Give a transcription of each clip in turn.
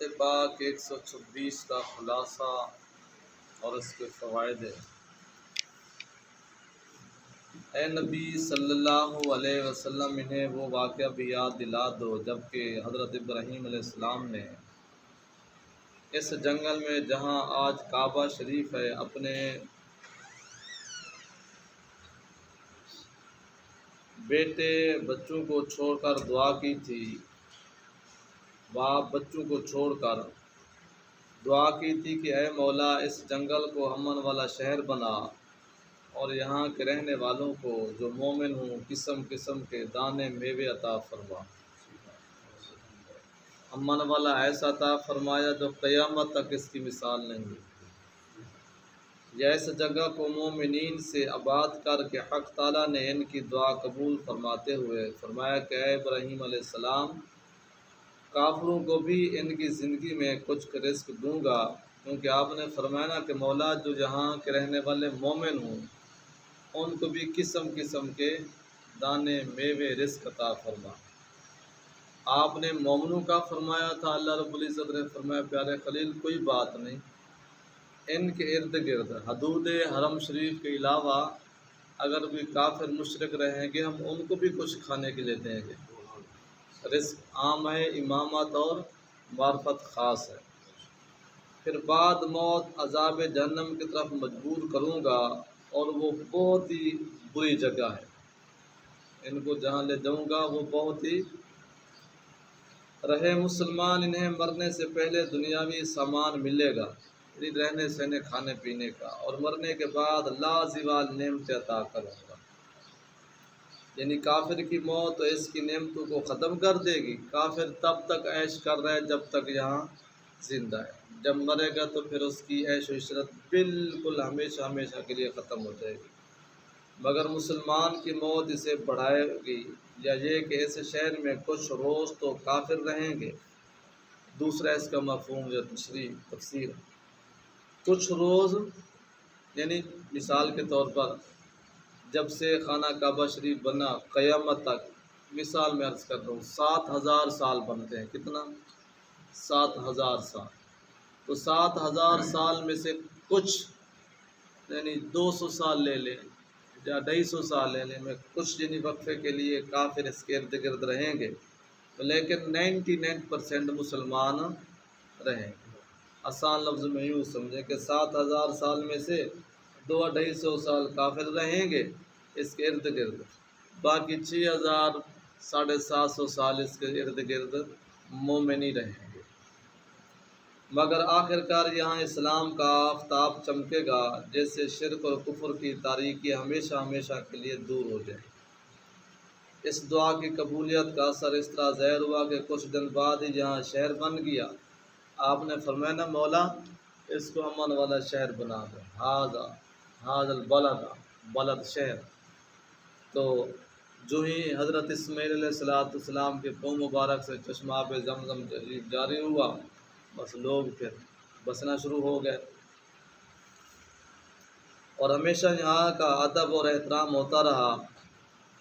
درود پاک 126 کا خلاصہ اور اس کے فوائد۔ اے نبی صلی اللہ علیہ وسلم، انہیں وہ واقعہ بھی یاد دلا دو جبکہ حضرت ابراہیم علیہ السلام نے اس جنگل میں جہاں آج کعبہ شریف ہے اپنے بیٹے بچوں کو چھوڑ کر دعا کی تھی۔ باپ بچوں کو چھوڑ کر دعا کی تھی کہ اے مولا، اس جنگل کو امن والا شہر بنا اور یہاں کے رہنے والوں کو جو مومن ہوں قسم قسم کے دانے میوے عطا فرما۔ امن والا ایسا عطا فرمایا جو قیامت تک اس کی مثال نہیں۔ یا اس جگہ کو مومنین سے آباد کر کے حق تعالیٰ نے ان کی دعا قبول فرماتے ہوئے فرمایا کہ اے ابراہیم علیہ السلام، کافروں کو بھی ان کی زندگی میں کچھ رزق دوں گا، کیونکہ آپ نے فرمایا کہ مولا جو یہاں کے رہنے والے مومن ہوں ان کو بھی قسم قسم کے دانے میوے رزق عطا فرما۔ آپ نے مومنوں کا فرمایا تھا، اللہ رب العزت نے فرمایا پیارے خلیل کوئی بات نہیں، ان کے ارد گرد حدود حرم شریف کے علاوہ اگر بھی کافر مشرک رہیں گے ہم ان کو بھی کچھ کھانے کے لیے دیں گے۔ رزق عام ہے، امامت اور معرفت خاص ہے۔ پھر بعد موت عذاب جہنم کی طرف مجبور کروں گا اور وہ بہت ہی بری جگہ ہے، ان کو جہاں لے جاؤں گا وہ بہت ہی رہے مسلمان انہیں مرنے سے پہلے دنیاوی سامان ملے گا، یعنی رہنے سہنے کھانے پینے کا، اور مرنے کے بعد لازوال نعمتیں عطا کروں گا۔ یعنی کافر کی موت تو اس کی نعمتوں کو ختم کر دے گی۔ کافر تب تک عیش کر رہا ہے جب تک یہاں زندہ ہے، جب مرے گا تو پھر اس کی عیش و عشرت بالکل ہمیشہ ہمیشہ کے لیے ختم ہو جائے گی۔ مگر مسلمان کی موت اسے بڑھائے گی، یا یہ کہ اس شہر میں کچھ روز تو کافر رہیں گے۔ دوسرا اس کا مفہوم یا تفسیر، کچھ روز یعنی مثال کے طور پر جب سے خانہ کعبہ شریف بنا قیامت تک، مثال میں عرض کر رہا ہوں 7000 سال بنتے ہیں، کتنا؟ 7000 سال۔ تو 7000 سال میں سے کچھ یعنی 200 سال لے لیں یا 250 سال لے لیں، میں کچھ یعنی وقفے کے لیے کافر اس کے ارد گرد رہیں گے، لیکن 99% مسلمان رہیں گے۔ آسان لفظ میں یوں سمجھیں کہ 7000 سال میں سے 200-250 سال کافر رہیں گے اس کے ارد گرد، باقی 6000 750 سال اس کے ارد گرد مومن ہی رہیں گے۔ مگر آخر کار یہاں اسلام کا آفتاب چمکے گا، جیسے شرک اور کفر کی تاریکی ہمیشہ ہمیشہ کے لیے دور ہو جائے۔ اس دعا کی قبولیت کا اثر اس طرح ظاہر ہوا کہ کچھ دن بعد ہی یہاں شہر بن گیا۔ آپ نے فرمایا نا مولا اس کو امن والا شہر بنا دو، ہاذا البلد، بلد شہر۔ تو جو ہی حضرت اسماعیل علیہ السلام کے پاؤں مبارک سے چشمہ آب زمزم جاری ہوا، بس لوگ پھر بسنا شروع ہو گئے، اور ہمیشہ یہاں کا ادب اور احترام ہوتا رہا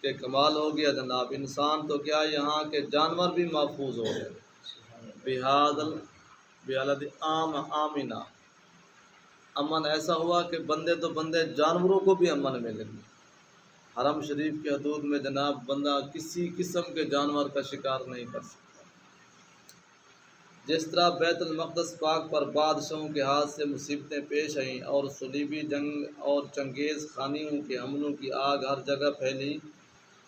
کہ کمال ہو گیا جناب، انسان تو کیا یہاں کے جانور بھی محفوظ ہو گئے۔ بِالَدِ آمِنَا، امن ایسا ہوا کہ بندے تو بندے جانوروں کو بھی امن مل گیا۔ حرم شریف کے حدود میں جناب بندہ کسی قسم کے جانور کا شکار نہیں کر سکتا۔ جس طرح بیت المقدس پاک پر بادشاہوں کے ہاتھ سے مصیبتیں پیش آئیں اور صلیبی جنگ اور چنگیز خانیوں کے حملوں کی آگ ہر جگہ پھیلی،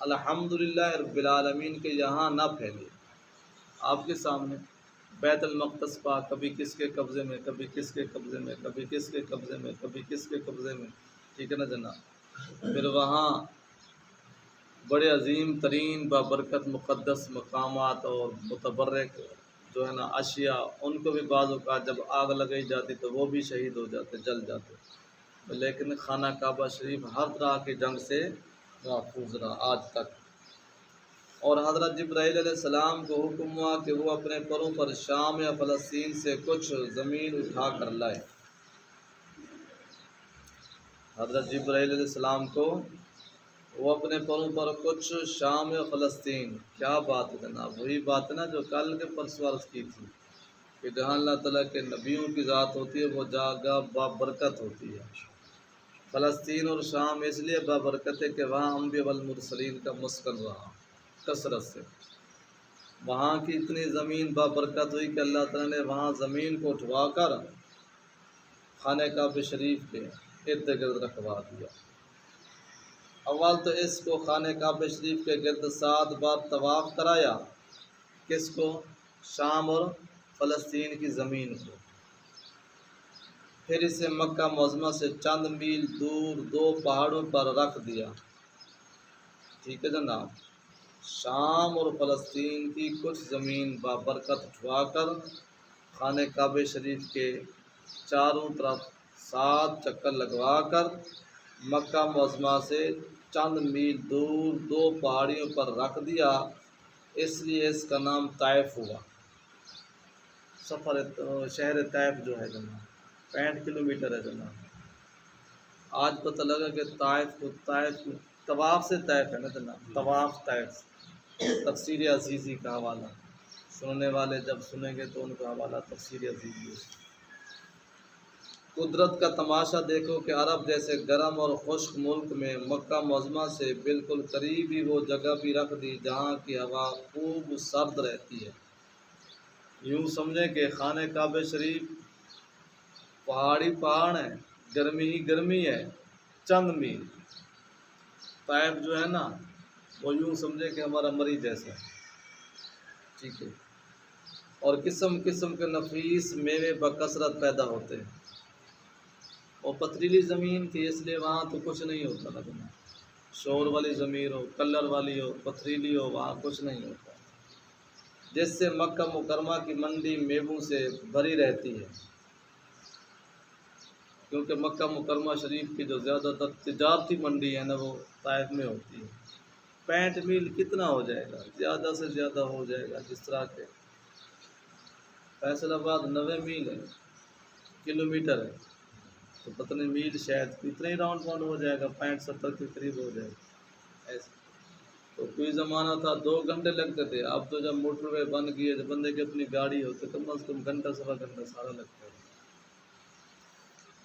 الحمدللہ رب العالمین کے یہاں نہ پھیلی۔ آپ کے سامنے بیت المقدس پاک کبھی کس کے قبضے میں، کبھی کس کے قبضے میں، کبھی کس کے قبضے میں، کبھی کس کے قبضے میں، ٹھیک ہے نا جناب؟ پھر وہاں بڑے عظیم ترین بابرکت مقدس مقامات اور متبرک جو ہے نا اشیاء، ان کو بھی بعض اوقات جب آگ لگائی جاتی تو وہ بھی شہید ہو جاتے، جل جاتے، لیکن خانہ کعبہ شریف ہر طرح کی جنگ سے محفوظ رہا آج تک۔ اور حضرت جبرائیل علیہ السلام کو حکم ہوا کہ وہ اپنے پروں پر شام یا فلسطین سے کچھ زمین اٹھا کر لائے۔ حضرت جبرائیل علیہ السلام کو وہ اپنے پروں پر کچھ شام یا فلسطین، کیا بات ہے جناب، وہی بات ہے نا جو کل کے پرسوں عرض کی تھی کہ جہاں اللہ تعالیٰ کے نبیوں کی ذات ہوتی ہے وہ جگہ بابرکت ہوتی ہے۔ فلسطین اور شام اس لیے بابرکت ہے کہ وہاں انبیاء والمرسلین کا مسکن رہا کثرت سے۔ وہاں کی اتنی زمین بابرکت ہوئی کہ اللہ تعالیٰ نے وہاں زمین کو اٹھوا کر خانہ کعبہ شریف کے ارد گرد رکھوا دیا۔ اول تو اس کو خانہ کعبہ شریف کے گرد 7 بار طواف کرایا، کس کو؟ شام اور فلسطین کی زمین کو۔ پھر اسے مکہ معظمہ سے چند میل دور 2 پہاڑوں پر رکھ دیا۔ ٹھیک ہے جناب، شام اور فلسطین کی کچھ زمین بابرکت اٹھوا کر خانہ کعبہ شریف کے چاروں طرف 7 چکر لگوا کر مکہ معظمہ سے چند میل دور 2 پہاڑیوں پر رکھ دیا، اس لیے اس کا نام طائف ہوا۔ شہر طائف جو ہے جناب 65 کلومیٹر ہے جناب۔ آج پتہ لگا کہ طائف طواف سے طائف ہے نا جناب، طواف طائف۔ تفسیر عزیزی کا حوالہ سننے والے جب سنیں گے تو ان کا حوالہ تفسیر عزیزی۔ قدرت کا تماشا دیکھو کہ عرب جیسے گرم اور خشک ملک میں مکہ معظمہ سے بالکل قریب ہی وہ جگہ بھی رکھ دی جہاں کی ہوا خوب سرد رہتی ہے۔ یوں سمجھیں کہ خانہ کعبہ شریف پہاڑ ہیں، گرمی ہی گرمی ہے، چند میل۔ طائف جو ہے نا وہ یوں سمجھے کہ ہمارا مری جیسا ہے، ٹھیک ہے، اور قسم قسم کے نفیس میوے بکثرت پیدا ہوتے ہیں۔ اور پتریلی زمین تھی اس لیے وہاں تو کچھ نہیں ہوتا نا، شور والی زمین ہو، کلر والی ہو، پتریلی ہو، وہاں کچھ نہیں ہوتا، جس سے مکہ مکرمہ کی منڈی میووں سے بھری رہتی ہے، کیونکہ مکہ مکرمہ شریف کی جو زیادہ تر تجارتی منڈی ہے نا وہ طائف میں ہوتی ہے۔ 65 میل کتنا ہو جائے گا؟ زیادہ سے زیادہ ہو جائے گا، جس طرح کہ فیصل آباد 90 میل ہے، کلومیٹر ہے، تو پتہ نہیں میل شاید اتنا ہی راؤنڈ ہو جائے گا، 65-70 کے قریب ہو جائے گا ایسے۔ تو کوئی زمانہ تھا 2 گھنٹے لگتے تھے، اب تو جب موٹر وے بن گئی ہے، جب بندے کی اپنی گاڑی ہو تو کم از کم گھنٹہ سوا گھنٹہ سارا لگتا ہے۔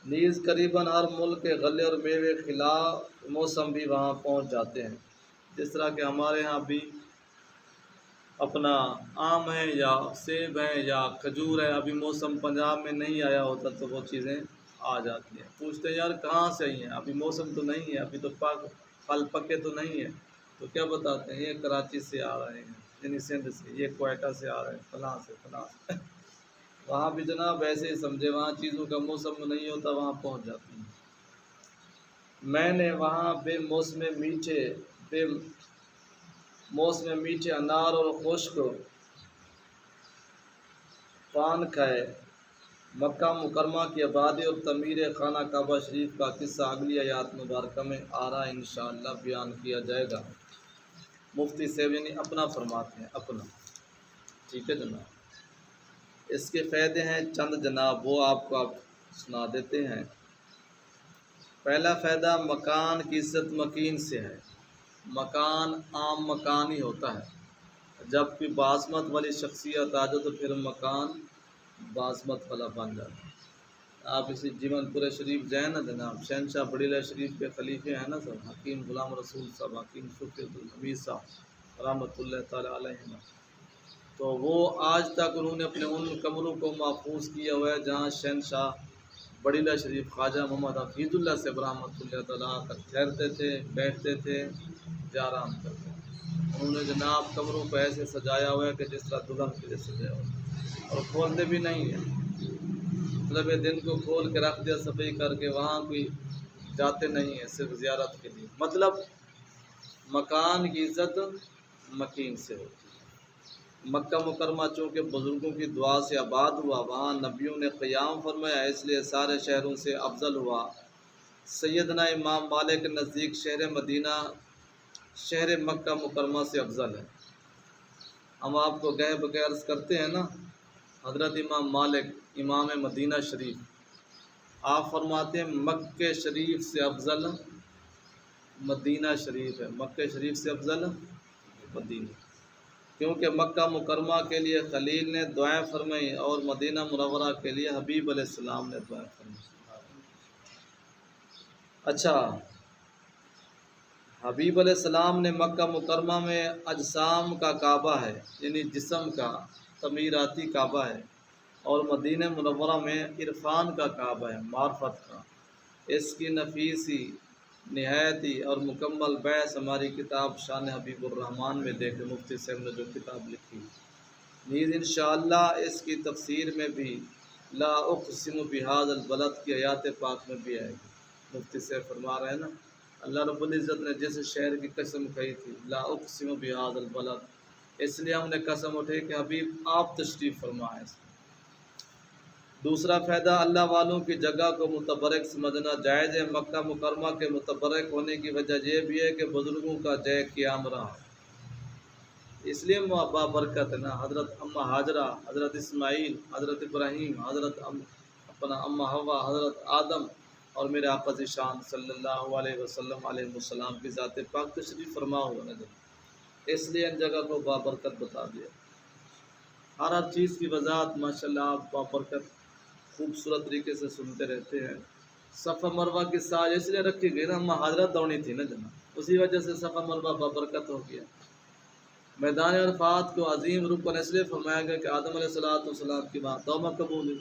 نیز قریباً ہر ملک کے غلے اور میوے خلاف موسم بھی وہاں پہنچ جاتے ہیں، جس طرح کہ ہمارے ہاں بھی اپنا آم ہے یا سیب ہے یا کھجور ہے، ابھی موسم پنجاب میں نہیں آیا ہوتا تو وہ چیزیں آ جاتی ہیں۔ پوچھتے ہیں یار کہاں سے آئی ہیں؟ ابھی موسم تو نہیں ہے، ابھی تو پھل پکے تو نہیں ہے، تو کیا بتاتے ہیں یہ کراچی سے آ رہے ہیں، یعنی سندھ سے، یہ کوئٹہ سے آ رہے ہیں، فلاں سے فلاں سے۔ وہاں بھی جناب ایسے ہی سمجھے، وہاں چیزوں کا موسم نہیں ہوتا وہاں پہنچ جاتی ہیں۔ میں نے وہاں بے موسم میٹھے انار اور خشک پان کھائے۔ مکہ مکرمہ کی آبادی اور تعمیر خانہ کعبہ شریف کا قصہ اگلی آیات مبارکہ میں آ رہا انشاءاللہ بیان کیا جائے گا۔ مفتی صاحب یعنی اپنا فرماتے ہیں، اپنا، ٹھیک ہے جناب۔ اس کے فائدے ہیں چند جناب، وہ آپ کو سنا دیتے ہیں۔ پہلا فائدہ مکان کی عزت مکین سے ہے۔ مکان عام مکان ہی ہوتا ہے، جب کوئی بازمت والی شخصیت آ جائے تو پھر مکان بازمت والا بن جاتا ہے۔ آپ اسی جیون پورے شریف جائیں نا جناب، شہنشاہ بڑی اللہ شریف کے خلیفے ہیں نا سب، حکیم غلام رسول صاحب، حکیم صوفی عبدالحمید صاحب رحمۃ اللہ تعالیٰ علیہ، تو وہ آج تک انہوں نے اپنے ان کمروں کو محفوظ کیا ہوا ہے جہاں شہنشاہ بڑی اللہ شریف خواجہ محمد حفیظ اللہ سے رحمۃ اللہ تعالیٰ آ کر ٹھہرتے تھے، بیٹھتے تھے، آرام کرتے تھے۔ انہوں نے جناب کمروں کو ایسے سجایا ہوا ہے کہ جس طرح دلہن کے لیے سجایا ہوا ہے، اور کھولتے بھی نہیں ہیں، مطلب دن کو کھول کے رکھ دیا صفائی کر کے، وہاں کوئی جاتے نہیں ہیں، صرف زیارت کے لیے۔ مطلب مکان کی عزت مکین سے ہوتی ہے۔ مکہ مکرمہ چونکہ بزرگوں کی دعا سے آباد ہوا، وہاں نبیوں نے قیام فرمایا، اس لیے سارے شہروں سے افضل ہوا۔ سیدنا امام مالک کے نزدیک شہر مدینہ شہر مکہ مکرمہ سے افضل ہے۔ ہم آپ کو گہے بغیر عرض کرتے ہیں نا، حضرت امام مالک امام مدینہ شریف، آپ فرماتے ہیں مکہ شریف سے افضل مدینہ شریف ہے، مکہ شریف سے افضل مدینہ۔ کیونکہ مکہ مکرمہ کے لیے خلیل نے دعائیں فرمائیں اور مدینہ منورہ کے لیے حبیب علیہ السلام نے دعائیں فرمائیں۔ اچھا، حبیب علیہ السلام نے مکہ مکرمہ میں اجسام کا کعبہ ہے، یعنی جسم کا تعمیراتی کعبہ ہے، اور مدینہ منورہ میں عرفان کا کعبہ ہے، معرفت کا۔ اس کی نفیسی نہایتی اور مکمل بحث ہماری کتاب شان حبیب الرحمن میں دیکھیں، مفتی صاحب نے جو کتاب لکھی۔ نیز انشاءاللہ اس کی تفسیر میں بھی لا اقسم بہذا البلد کی آیات پاک میں بھی آئے گی۔ مفتی صاحب فرما رہے ہیں نا، اللہ رب العزت نے جس شہر کی قسم کہی تھی لا اقسم بہذا البلد، اس لیے ہم نے قسم اٹھائی کہ حبیب آپ تشریف فرمائیں۔ دوسرا فائدہ، اللہ والوں کی جگہ کو متبرک سمجھنا جائز ہے۔ مکہ مکرمہ کے متبرک ہونے کی وجہ یہ بھی ہے کہ بزرگوں کا جے قیام رہا، اس لیے بابرکت ہے نا۔ حضرت اماں ہاجرہ، حضرت اسماعیل، حضرت ابراہیم، حضرت اماں حوا، حضرت آدم اور میرے آقا ذیشان صلی اللہ علیہ وسلم علیہ السلام کی ذات پاک تشریف فرما ہوا نا، اس لیے ان جگہ کو بابرکت بتا دیا۔ ہر چیز کی وضاحت ماشاءاللہ آپ بابرکت خوبصورت طریقے سے سنتے رہتے ہیں۔ صفا مروہ کی ساج اس لیے رکھی گئی نا، اماں حاجرہ دوڑنی تھی نا جناب، اسی وجہ سے صفا مروہ بابرکت ہو گیا۔ میدان عرفات کو عظیم رکن اس لیے فرمایا گیا کہ آدم علیہ السلام کی بات توبہ قبول ہوئی۔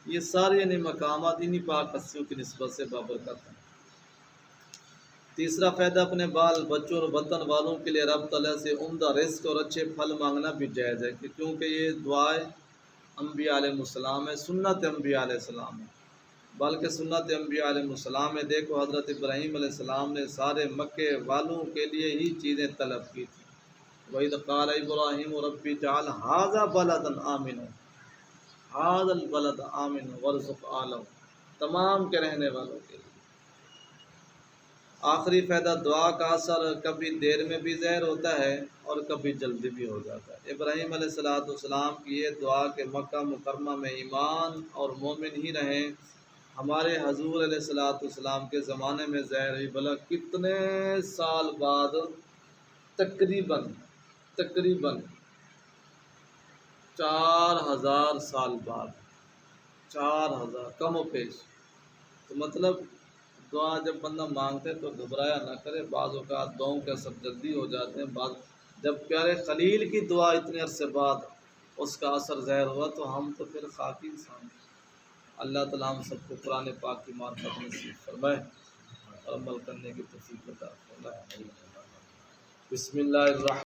یہ سارے یعنی مقامات انہی پاک ہستیوں کی نسبت سے بابرکت ہیں۔ تیسرا فائدہ، اپنے بال بچوں اور وطن والوں کے لیے رب تعالیٰ سے عمدہ رزق اور اچھے پھل مانگنا بھی جائز ہے، کیونکہ یہ دعائیں انبیاء علیہ السلام ہے، سنت انبیاء علیہ السلام ہے، بلکہ سنت انبیاء علیہ السلام ہے۔ دیکھو حضرت ابراہیم علیہ السلام نے سارے مکے والوں کے لیے ہی چیزیں طلب کی تھیں۔ وَإِذْ قَالَ إِبْرَاهِيمُ رَبِّ اجْعَلْ هَٰذَا بَلَدًا آمِنًا، هَٰذَا الْبَلَدَ آمِنًا وَارْزُقْ أَهْلَهُ، تمام کے رہنے والوں کے لیے۔ آخری فائدہ، دعا کا اثر کبھی دیر میں بھی ظاہر ہوتا ہے اور کبھی جلدی بھی ہو جاتا ہے۔ ابراہیم علیہ السلام کی یہ دعا کہ مکہ مکرمہ میں ایمان اور مومن ہی رہیں، ہمارے حضور علیہ السلام کے زمانے میں ظاہر ہوئی، بھلا کتنے سال بعد؟ تقریباً 4000 سال بعد، 4000 کم و بیش۔ تو مطلب دعا جب بندہ مانگتے تو گھبرایا نہ کرے، بعض اوقات دعاؤں کے اثر جلدی ہو جاتے ہیں، بعض جب پیارے خلیل کی دعا اتنے عرصے بعد اس کا اثر ظاہر ہوا تو ہم تو پھر خاکی انسان ہیں۔ اللہ تعالیٰ ہم سب کو قرآن پاک کی معرفت نصیب فرمائے اور عمل کرنے کی توفیق عطا فرمائے۔ بسم اللہ الرحمن